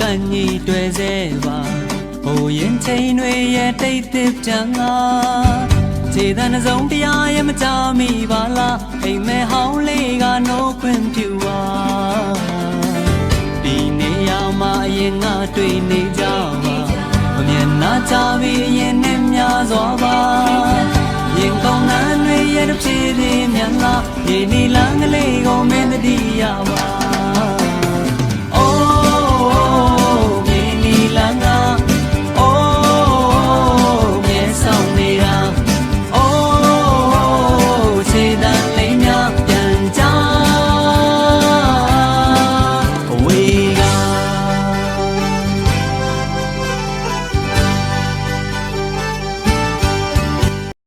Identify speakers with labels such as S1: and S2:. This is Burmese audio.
S1: ကန်ကြီးတွေ့စေပါဟိုရင်ချိန်တွေရဲ့တိတ်တစ်တန်ငါခြေတန်းစုံတရားရဲ့မကြမိပါလားအိမ်မဲဟောင်းလေးကနိုးခွင့်ပြုပါဒီနေရာမှာအရင်ငါတွေ့နေကြပါမမြင်နာချပြီးရင်နဲ့များစွာပါရင်ကောင်းတဲ့ရဲ့တစ်ပြေးပြေးမြန်လာဒီနီလန်းကလေးကိုမင်းတည်းရပါ